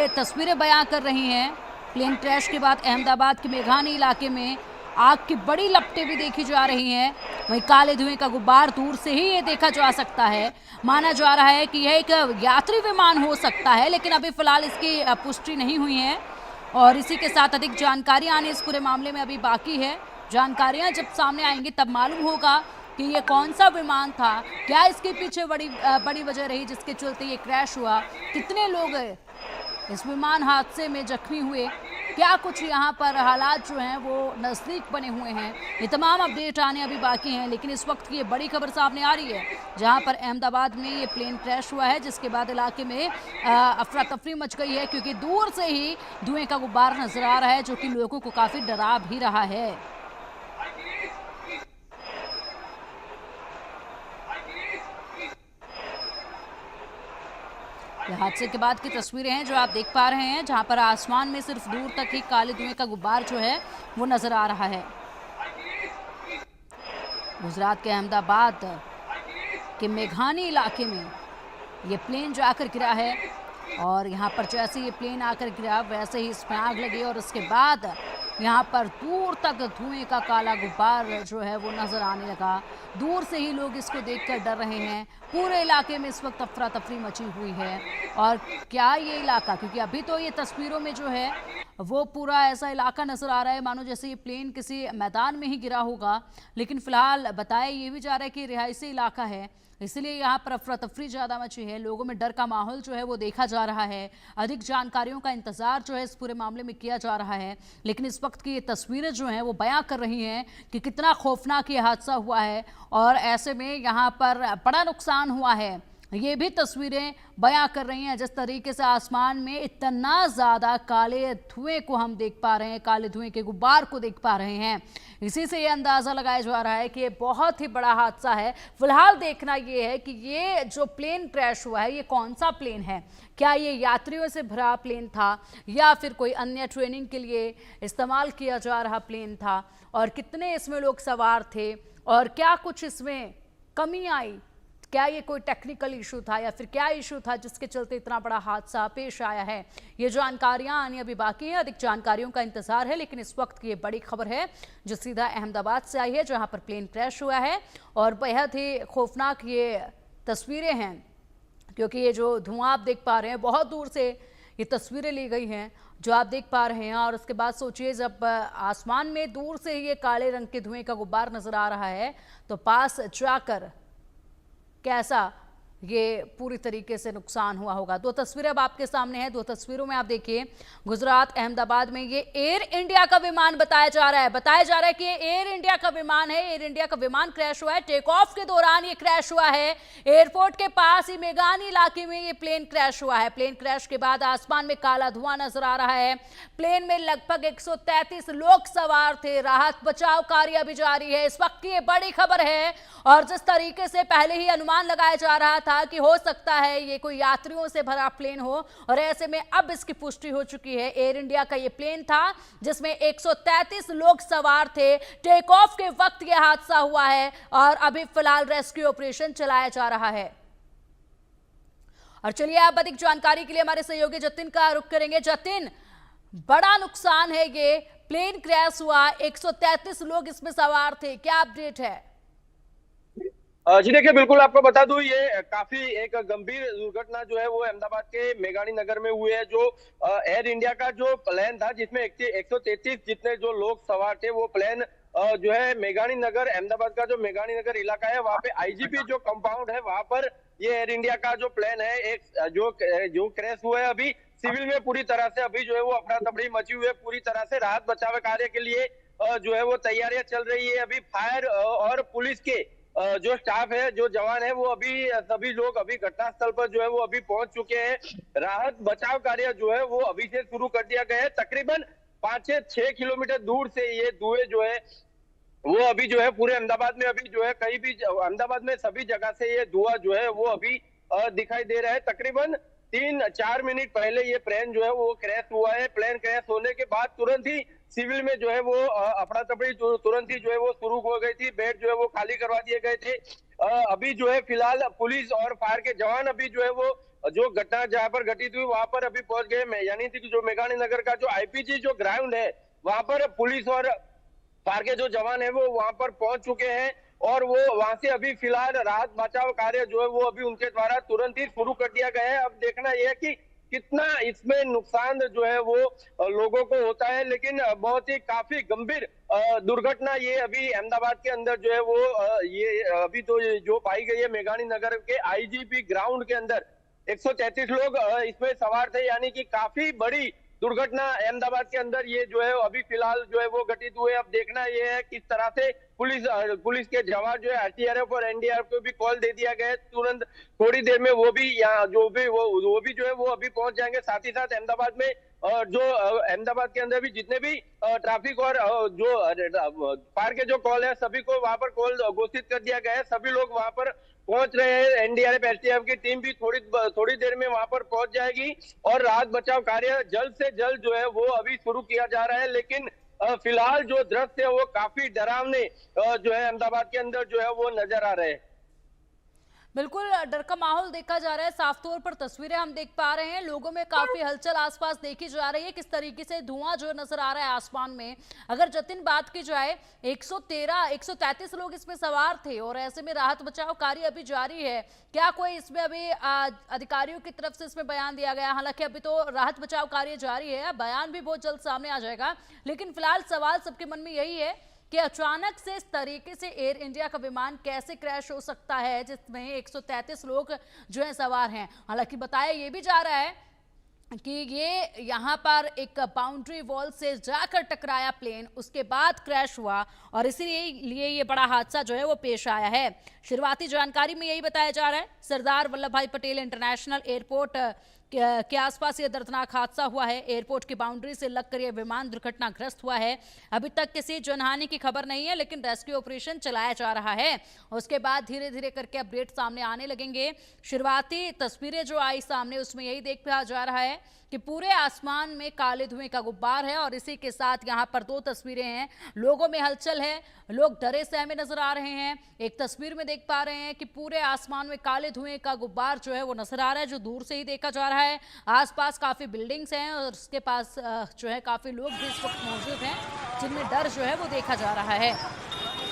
ये तस्वीरें बयां कर रही हैं। प्लेन क्रैश के बाद अहमदाबाद के मेघानी इलाके में आग की बड़ी लपटें भी देखी जा रही हैं। वहीं काले धुएं का गुब्बार दूर से ही ये देखा जा सकता है। माना जा रहा है कि यह एक यात्री विमान हो सकता है, लेकिन अभी फिलहाल इसकी पुष्टि नहीं हुई है। और इसी के साथ अधिक जानकारी आने इस पूरे मामले में अभी बाकी है। जानकारियां जब सामने आएंगी तब मालूम होगा कि ये कौन सा विमान था, क्या इसके पीछे बड़ी वजह रही जिसके चलते ये क्रैश हुआ, कितने लोग इस विमान हादसे में जख्मी हुए, क्या कुछ यहाँ पर हालात जो हैं वो नज़दीक बने हुए हैं। ये तमाम अपडेट आने अभी बाकी हैं। लेकिन इस वक्त की ये बड़ी खबर सामने आ रही है, जहाँ पर अहमदाबाद में ये प्लेन क्रैश हुआ है, जिसके बाद इलाके में अफरा तफरी मच गई है, क्योंकि दूर से ही धुएं का गुब्बार नजर आ रहा है, जो कि लोगों को काफ़ी डरा भी रहा है। यह हादसे के बाद की तस्वीरें हैं जो आप देख पा रहे हैं, जहां पर आसमान में सिर्फ दूर तक ही काले धुएं का गुब्बार जो है वो नजर आ रहा है। गुजरात के अहमदाबाद के मेघानी इलाके में ये प्लेन जो आकर गिरा है, और यहाँ पर जैसे ये प्लेन आकर गिरा वैसे ही इसमें आग लगी, और उसके बाद यहाँ पर दूर तक धुएं का काला गुब्बार जो है वो नज़र आने लगा। दूर से ही लोग इसको देखकर डर रहे हैं। पूरे इलाके में इस वक्त अफरा तफरी मची हुई है। और क्या ये इलाका, क्योंकि अभी तो ये तस्वीरों में जो है वो पूरा ऐसा इलाका नज़र आ रहा है मानो जैसे ये प्लेन किसी मैदान में ही गिरा होगा, लेकिन फिलहाल बताया ये भी जा रहा है कि रिहायशी इलाका है, इसलिए यहाँ पर अफरा तफरी ज़्यादा मची है। लोगों में डर का माहौल जो है वो देखा जा रहा है। अधिक जानकारियों का इंतजार जो है इस पूरे मामले में किया जा रहा है। लेकिन इस वक्त की ये तस्वीरें जो हैं वो बयां कर रही हैं कि कितना खौफनाक ये हादसा हुआ है, और ऐसे में यहाँ पर बड़ा नुकसान हुआ है। ये भी तस्वीरें बयां कर रही हैं जिस तरीके से आसमान में इतना ज़्यादा काले धुएं को हम देख पा रहे हैं, काले धुएं के गुब्बार को देख पा रहे हैं। इसी से ये अंदाज़ा लगाया जा रहा है कि ये बहुत ही बड़ा हादसा है। फिलहाल देखना ये है कि ये जो प्लेन क्रैश हुआ है ये कौन सा प्लेन है, क्या ये यात्रियों से भरा प्लेन था या फिर कोई अन्य ट्रेनिंग के लिए इस्तेमाल किया जा रहा प्लेन था, और कितने इसमें लोग सवार थे, और क्या कुछ इसमें कमी आई, क्या ये कोई टेक्निकल इशू था या फिर क्या इशू था जिसके चलते इतना बड़ा हादसा पेश आया है। ये जानकारियां आनी अभी बाकी है, अधिक जानकारियों का इंतजार है। लेकिन इस वक्त की ये बड़ी खबर है जो सीधा अहमदाबाद से आई है, जहां पर प्लेन क्रैश हुआ है, और बेहद ही खौफनाक ये तस्वीरें हैं, क्योंकि ये जो धुआं आप देख पा रहे हैं बहुत दूर से ये तस्वीरें ली गई हैं जो आप देख पा रहे हैं। और उसके बाद सोचिए जब आसमान में दूर से ही ये काले रंग के धुएं का गुब्बार नजर आ रहा है, तो पास जाकर कैसा ये पूरी तरीके से नुकसान हुआ होगा। दो तस्वीरें अब आपके सामने हैं। दो तस्वीरों में आप देखिए, गुजरात अहमदाबाद में ये एयर इंडिया का विमान बताया जा रहा है कि ये एयर इंडिया का विमान है। एयर इंडिया का विमान क्रैश हुआ है, टेक ऑफ के दौरान ये क्रैश हुआ है। एयरपोर्ट के पास ही मेघानी इलाके में ये प्लेन क्रैश हुआ है। प्लेन क्रैश के बाद आसमान में काला धुआं नजर आ रहा है। प्लेन में लगभग 133 लोग सवार थे। राहत बचाव कार्य अभी जारी है। इस वक्त की ये बड़ी खबर है, और जिस तरीके से पहले ही अनुमान लगाया जा रहा था कि हो सकता है ये कोई यात्रियों से भरा प्लेन हो, और ऐसे में अब इसकी पुष्टि हो चुकी है। एयर इंडिया का ये प्लेन था जिसमें 133 लोग सवार थे। टेक ऑफ के वक्त ये हादसा हुआ है, और अभी फिलहाल रेस्क्यू ऑपरेशन चलाया जा रहा है। और चलिए आप अधिक जानकारी के लिए हमारे सहयोगी जतिन का रुख करेंगे। जतिन, बड़ा नुकसान है, ये प्लेन क्रैश हुआ, 133 लोग इसमें सवार थे, क्या अपडेट है? जी देखिए, बिल्कुल आपको बता दूं, ये काफी एक गंभीर दुर्घटना जो है वो अहमदाबाद के मेघानी नगर में हुई है। जो एयर इंडिया का जो प्लेन था जिसमें 133 जितने जो लोग सवार थे, वो प्लेन जो है मेघानी नगर, अहमदाबाद का जो मेघानी नगर इलाका है वहां पे आईजीपी जो कंपाउंड है वहां पर ये एयर इंडिया का जो प्लेन है एक जो क्रैश हुआ है। अभी सिविल में पूरी तरह से अभी जो है वो अफरा तफरी मची हुई है। पूरी तरह से राहत बचाव कार्य के लिए जो है वो तैयारियां चल रही है। अभी फायर और पुलिस के जो स्टाफ है, जो जवान है, वो अभी सभी लोग अभी घटनास्थल पर जो है वो अभी पहुंच चुके हैं। राहत बचाव कार्य जो है वो अभी से शुरू कर दिया गया है। तकरीबन 5 से 6 किलोमीटर दूर से ये धुएं जो है वो अभी जो है पूरे अहमदाबाद में अभी जो है कहीं भी अहमदाबाद में सभी जगह से ये धुआं जो है वो अभी दिखाई दे रहा है। तकरीबन 3-4 मिनट पहले ये प्लेन जो है वो क्रैश हुआ है। प्लेन क्रैश होने के बाद तुरंत ही सिविल में जो है वो अफरा तफरी तुरंत ही जो है वो शुरू हो गई थी। बेड जो है वो खाली करवा दिए गए थे। अभी जो है फिलहाल पुलिस और फायर के जवान अभी जो है वो जो घटना जहां पर घटित हुई वहां पर अभी पहुंच गए, यानी कि जो मेघानी नगर का जो आईपीजी जो ग्राउंड है वहां पर पुलिस और फायर के जो जवान है वो वहां पर पहुंच चुके हैं और वो वहां से अभी फिलहाल राहत बचाव कार्य जो है वो अभी उनके द्वारा तुरंत ही शुरू कर दिया गया है। अब देखना यह है कि कितना इसमें नुकसान जो है वो लोगों को होता है, लेकिन बहुत ही काफी गंभीर दुर्घटना ये अभी अहमदाबाद के अंदर जो है वो ये अभी तो जो पाई गई है मेघानी नगर के आईजीपी ग्राउंड के अंदर 133 लोग इसमें सवार थे, यानी कि काफी बड़ी दुर्घटना अहमदाबाद के अंदर ये जो है अभी फिलहाल जो है वो घटित हुए। अब देखना ये है किस तरह से पुलिस के जवान जो है आरटीआरएफ और एनडीआरएफ को भी कॉल दे दिया गया है, तुरंत थोड़ी देर में वो भी यहाँ जो भी वो भी जो है वो अभी पहुंच जाएंगे। साथ ही साथ अहमदाबाद में जो अहमदाबाद के अंदर भी जितने भी ट्रैफिक और जो फायर के जो कॉल है सभी को वहां पर कॉल घोषित कर दिया गया है, सभी लोग वहां पर पहुंच रहे हैं। एनडीआरएफ एसटीएफ की टीम भी थोड़ी देर में वहां पर पहुंच जाएगी और राहत बचाव कार्य जल्द से जल्द जो है वो अभी शुरू किया जा रहा है। लेकिन फिलहाल जो दृश्य है वो काफी डरावने जो है अहमदाबाद के अंदर जो है वो नजर आ रहे हैं। बिल्कुल डर का माहौल देखा जा रहा है, साफ तौर पर तस्वीरें हम देख पा रहे हैं, लोगों में काफी हलचल आसपास देखी जा रही है। किस तरीके से धुआं जो नजर आ रहा है आसमान में। अगर जतिन बात की जाए 133 लोग इसमें सवार थे और ऐसे में राहत बचाव कार्य अभी जारी है। क्या कोई इसमें अभी अधिकारियों की तरफ से इसमें बयान दिया गया? हालांकि अभी तो राहत बचाव कार्य जारी है, बयान भी बहुत जल्द सामने आ जाएगा, लेकिन फिलहाल सवाल सबके मन में यही है कि अचानक से इस तरीके से एयर इंडिया का विमान कैसे क्रैश हो सकता है जिसमें 133 लोग जो है सवार हैं। हालांकि बताया ये भी जा रहा है कि ये यहाँ पर एक बाउंड्री वॉल से जाकर टकराया प्लेन, उसके बाद क्रैश हुआ और इसीलिए ये बड़ा हादसा जो है वो पेश आया है। शुरुआती जानकारी में यही बताया जा रहा है सरदार वल्लभ भाई पटेल इंटरनेशनल एयरपोर्ट के आसपास ये दर्दनाक हादसा हुआ है। एयरपोर्ट की बाउंड्री से लगकर ये विमान दुर्घटनाग्रस्त हुआ है। अभी तक किसी जनहानि की खबर नहीं है, लेकिन रेस्क्यू ऑपरेशन चलाया जा रहा है। उसके बाद धीरे धीरे करके अपडेट सामने आने लगेंगे। शुरुआती तस्वीरें जो आई सामने उसमें यही देख पाया जा रहा है कि पूरे आसमान में काले धुएं का गुब्बार है और इसी के साथ यहाँ पर दो तस्वीरें हैं। लोगों में हलचल है, लोग डरे सहमे नजर आ रहे हैं। एक तस्वीर में देख पा रहे हैं कि पूरे आसमान में काले धुएं का गुब्बार जो है वो नजर आ रहा है, जो दूर से ही देखा जा रहा है। आसपास काफी बिल्डिंग्स हैं और उसके पास जो है काफी लोग भी इस वक्त मौजूद हैं, जिनमें डर जो है वो देखा जा रहा है।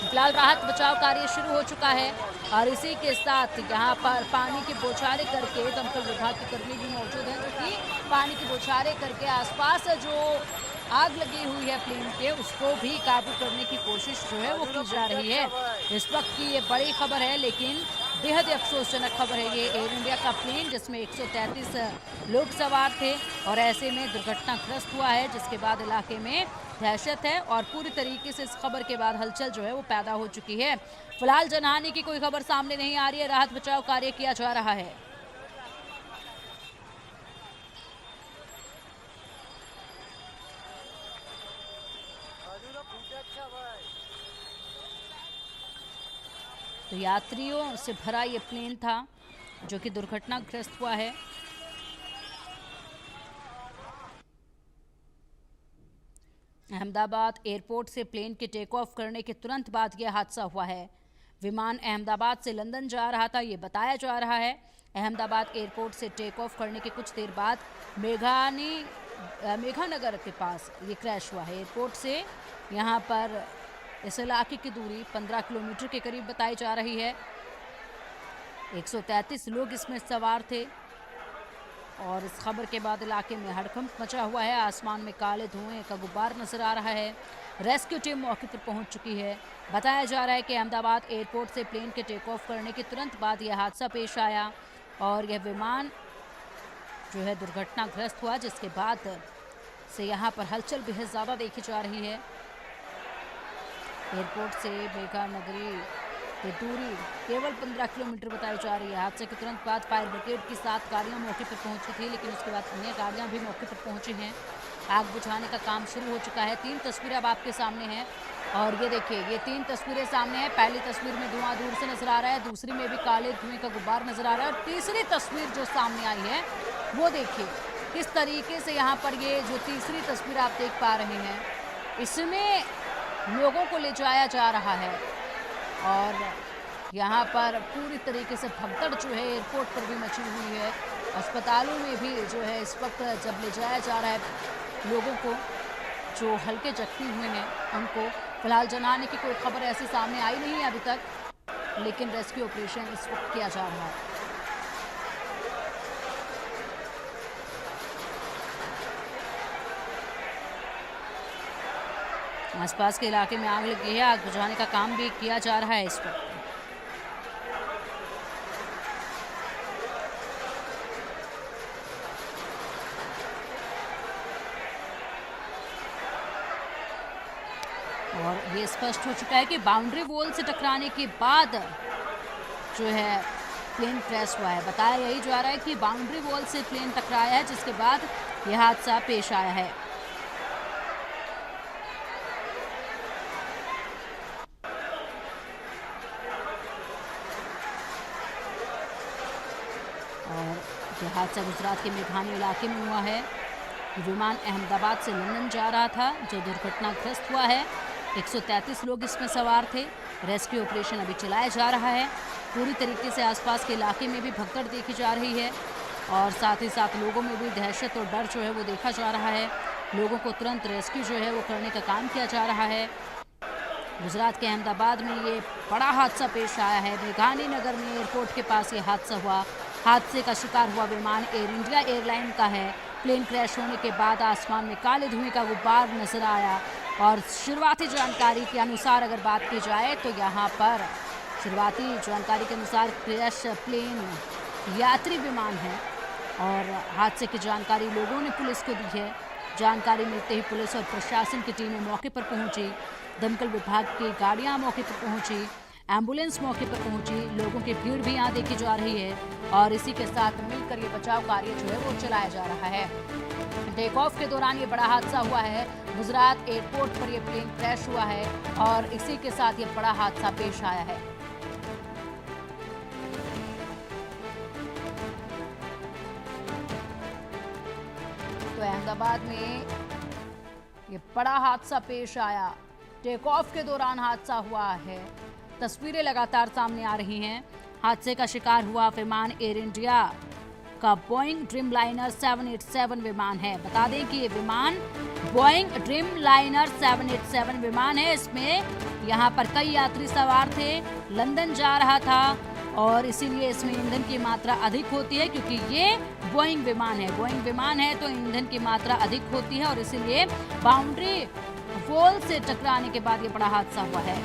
फिलहाल राहत बचाव कार्य शुरू हो चुका है और इसी के साथ यहाँ पर पानी की बौछारें करके दमकल विभाग के कर्मी भी मौजूद हैं, जो कि पानी की बौछारें करके आसपास जो आग लगी हुई है प्लेन के उसको भी काबू करने की कोशिश जो है वो की जा रही है। इस वक्त की ये बड़ी खबर है, लेकिन बेहद अफसोसजनक खबर है ये एयर इंडिया का प्लेन जिसमें 133 लोग सवार थे और ऐसे में दुर्घटनाग्रस्त हुआ है, जिसके बाद इलाके में दहशत है और पूरी तरीके से इस खबर के बाद हलचल जो है वो पैदा हो चुकी है। फिलहाल जनहानि की कोई खबर सामने नहीं आ रही है, राहत बचाव कार्य किया जा रहा है। तो यात्रियों से भरा ये प्लेन था जो कि दुर्घटनाग्रस्त हुआ है। अहमदाबाद एयरपोर्ट से प्लेन के टेक ऑफ करने के तुरंत बाद यह हादसा हुआ है। विमान अहमदाबाद से लंदन जा रहा था, ये बताया जा रहा है। अहमदाबाद एयरपोर्ट से टेक ऑफ करने के कुछ देर बाद मेघानगर के पास ये क्रैश हुआ है। एयरपोर्ट से यहाँ पर इस इलाके की दूरी 15 किलोमीटर के करीब बताई जा रही है। 133 लोग इसमें सवार थे और इस खबर के बाद इलाके में हड़कंप मचा हुआ है। आसमान में काले धुएं का गुब्बार नजर आ रहा है। रेस्क्यू टीम मौके पर पहुंच चुकी है। बताया जा रहा है कि अहमदाबाद एयरपोर्ट से प्लेन के टेक ऑफ करने के तुरंत बाद यह हादसा पेश आया और यह विमान जो है दुर्घटनाग्रस्त हुआ, जिसके बाद से यहाँ पर हलचल बेहद ज़्यादा देखी जा रही है। एयरपोर्ट से मेघानगरी की दूरी केवल 15 किलोमीटर बताई जा रही है। हादसे के तुरंत बाद फायर ब्रिगेड की 7 गाड़ियां मौके पर पहुंची थी, लेकिन उसके बाद अन्य गाड़ियां भी मौके पर पहुंची हैं। आग बुझाने का काम शुरू हो चुका है। 3 तस्वीरें अब आपके सामने हैं और ये देखिए, ये 3 तस्वीरें सामने हैं। पहली तस्वीर में धुआं दूर से नजर आ रहा है, दूसरी में भी काले धुएं का गुब्बार नजर आ रहा है और तीसरी तस्वीर जो सामने आई है वो देखिए किस तरीके से यहाँ पर ये जो तीसरी तस्वीर आप देख पा रहे हैं, इसमें लोगों को ले जाया जा रहा है और यहाँ पर पूरी तरीके से भगदड़ जो है एयरपोर्ट पर भी मची हुई है। अस्पतालों में भी जो है इस वक्त जब ले जाया जा रहा है लोगों को जो हल्के जख्मी हुए हैं उनको, फिलहाल जनहानि की कोई खबर ऐसी सामने आई नहीं है अभी तक, लेकिन रेस्क्यू ऑपरेशन इस वक्त किया जा रहा है। आसपास के इलाके में आग लगी है, आग बुझाने का काम भी किया जा रहा है इस वक्त। और ये स्पष्ट हो चुका है कि बाउंड्री वॉल से टकराने के बाद जो है प्लेन क्रैश हुआ है। बताया यही जा रहा है कि बाउंड्री वॉल से प्लेन टकराया है, जिसके बाद यह हादसा पेश आया है। और यह हादसा गुजरात के मेघानी इलाके में हुआ है। विमान अहमदाबाद से लंदन जा रहा था जो दुर्घटनाग्रस्त हुआ है। 133 लोग इसमें सवार थे। रेस्क्यू ऑपरेशन अभी चलाया जा रहा है। पूरी तरीके से आसपास के इलाके में भी भगदड़ देखी जा रही है और साथ ही साथ लोगों में भी दहशत और डर जो है वो देखा जा रहा है। लोगों को तुरंत रेस्क्यू जो है वो करने का काम किया जा रहा है। गुजरात के अहमदाबाद में ये बड़ा हादसा पेश आया है। मेघानी नगर में एयरपोर्ट के पास ये हादसा हुआ। हादसे का शिकार हुआ विमान एयर इंडिया एयरलाइन का है। प्लेन क्रैश होने के बाद आसमान में काले धुएं का गुब्बार नजर आया और शुरुआती जानकारी के अनुसार अगर बात की जाए तो यहाँ पर शुरुआती जानकारी के अनुसार क्रैश प्लेन यात्री विमान है और हादसे की जानकारी लोगों ने पुलिस को दी है। जानकारी मिलते ही पुलिस और प्रशासन की टीमें मौके पर पहुंची। दमकल विभाग की गाड़ियां मौके पर पहुंची, एम्बुलेंस मौके पर पहुंची। लोगों की भीड़ भी यहाँ देखी जा रही है और इसी के साथ मिलकर ये बचाव कार्य जो है वो चलाया जा रहा है। टेक ऑफ के दौरान ये बड़ा हादसा हुआ है। गुजरात एयरपोर्ट पर ये प्लेन क्रैश हुआ है और इसी के साथ ये बड़ा हादसा पेश आया है। तो अहमदाबाद में ये बड़ा हादसा पेश आया। टेक ऑफ के दौरान हादसा हुआ है। तस्वीरें लगातार सामने आ रही हैं। हादसे का शिकार हुआ विमान एयर इंडिया का बोइंग ड्रीमलाइनर 787 विमान है। बता दें कि ये विमान बोइंग ड्रीमलाइनर 787 विमान है। इसमें यहाँ पर कई यात्री सवार थे। लंदन जा रहा था और इसीलिए इसमें ईंधन की मात्रा अधिक होती है क्योंकि ये बोइंग विमान है। बोइंग विमान है तो ईंधन की मात्रा अधिक होती है और इसीलिए बाउंड्री वॉल से टकराने के बाद ये बड़ा हादसा हुआ है।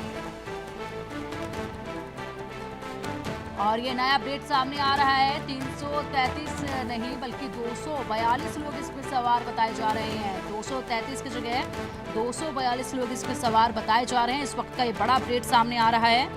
और ये नया अपडेट सामने आ रहा है। 333 नहीं बल्कि 242 लोग इसमें सवार बताए जा रहे हैं। 233 की जगह 242 लोग इसमें सवार बताए जा रहे हैं। इस वक्त का ये बड़ा अपडेट सामने आ रहा है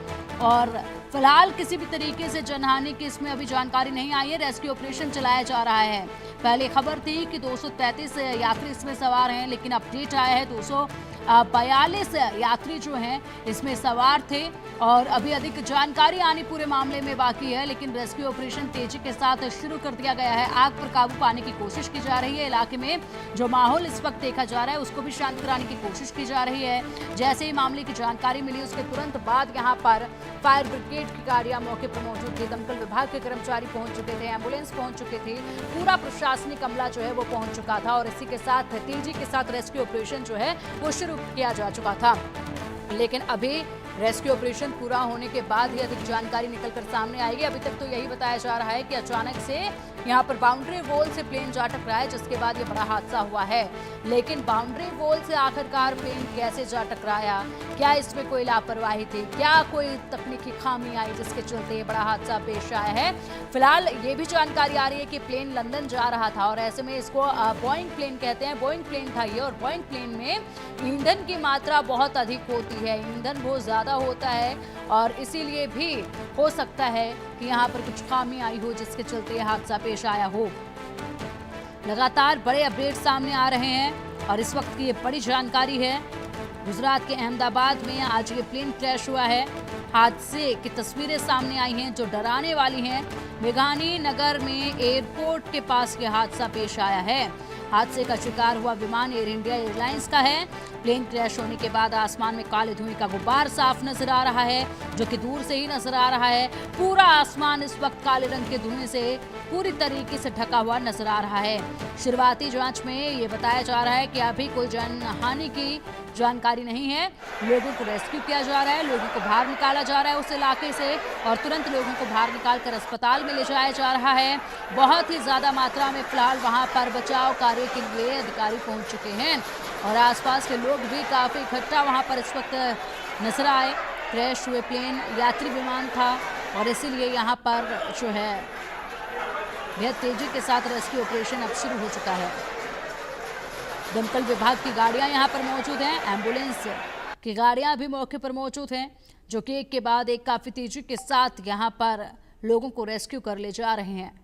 और फिलहाल किसी भी तरीके से जनहानि की इसमें अभी जानकारी नहीं आई है। रेस्क्यू ऑपरेशन चलाया जा रहा है। पहले खबर थी कि 233 यात्री इसमें सवार हैं, लेकिन अपडेट आया है 242 यात्री जो हैं इसमें सवार थे और अभी अधिक जानकारी आनी पूरे मामले में बाकी है। लेकिन रेस्क्यू ऑपरेशन तेजी के साथ शुरू कर दिया गया है। आग पर काबू पाने की कोशिश की जा रही है। इलाके में जो माहौल इस वक्त देखा जा रहा है उसको भी शांत कराने की कोशिश की जा रही है। जैसे ही मामले की जानकारी मिली उसके तुरंत बाद यहाँ पर फायर ब्रिगेड की गाड़ियां मौके पर मौजूद थी। दमकल विभाग के कर्मचारी पहुंच चुके थे, एम्बुलेंस पहुंच चुके थे, पूरा प्रशासनिक अमला जो है वो पहुंच चुका था और इसी के साथ तेजी के साथ रेस्क्यू ऑपरेशन जो है वो शुरू किया जा चुका था। लेकिन अभी रेस्क्यू ऑपरेशन पूरा होने के बाद ही अधिक जानकारी निकलकर सामने आएगी। अभी तक तो यही बताया जा रहा है कि अचानक से यहाँ पर बाउंड्री वॉल से प्लेन जा टकराया जिसके बाद ये बड़ा हादसा हुआ है। लेकिन बाउंड्री वॉल से आखिरकार प्लेन कैसे जा टकराया, क्या इसमें कोई लापरवाही थी, क्या कोई तकनीकी खामी आई जिसके चलते ये बड़ा हादसा पेश आया है। फिलहाल ये भी जानकारी आ रही है कि प्लेन लंदन जा रहा था और ऐसे में इसको बोइंग प्लेन कहते हैं। बोइंग प्लेन था ये और बोइंग प्लेन में ईंधन की मात्रा बहुत अधिक होती है, ईंधन बहुत ज्यादा होता है और इसीलिए भी हो सकता है कि यहाँ पर कुछ खामी आई हो जिसके चलते यह हादसा पेश आया हो। लगातार बड़े अपडेट सामने आ रहे हैं और इस वक्त की ये बड़ी जानकारी है। गुजरात के अहमदाबाद में आज ये प्लेन क्रैश हुआ है। हादसे की तस्वीरें सामने आई हैं जो डराने वाली हैं। मेघानी नगर में एयरपोर्ट के पास ये हादसा पेश आया है। हादसे का शिकार हुआ विमान एयर इंडिया एयरलाइंस का है। प्लेन क्रैश होने के बाद आसमान में काले धुएं का गुब्बार साफ नजर आ रहा है, जो कि दूर से ही नजर आ रहा है। पूरा आसमान इस वक्त काले रंग के धुएं से पूरी तरीके से ढका हुआ नजर आ रहा है। शुरुआती जांच में ये बताया जा रहा है कि अभी कोई जनहानि की जानकारी नहीं है। लोगों को रेस्क्यू किया जा रहा है, लोगों को बाहर निकाला जा रहा है उस इलाके से और तुरंत लोगों को बाहर निकालकर अस्पताल में ले जाया जा रहा है। बहुत ही ज्यादा मात्रा में फिलहाल वहां पर बचाव कार्य के लिए अधिकारी पहुंच चुके हैं और आसपास के लोग भी काफी इकट्ठा वहां पर इस वक्त नजर आए। क्रैश हुए प्लेन यात्री विमान था और इसीलिए यहाँ पर जो है बेहद तेजी के साथ रेस्क्यू ऑपरेशन अब शुरू हो चुका है। दमकल विभाग की गाड़ियां यहां पर मौजूद हैं, एम्बुलेंस की गाड़ियां भी मौके पर मौजूद हैं, जो कि एक के बाद एक काफी तेजी के साथ यहां पर लोगों को रेस्क्यू कर ले जा रहे हैं।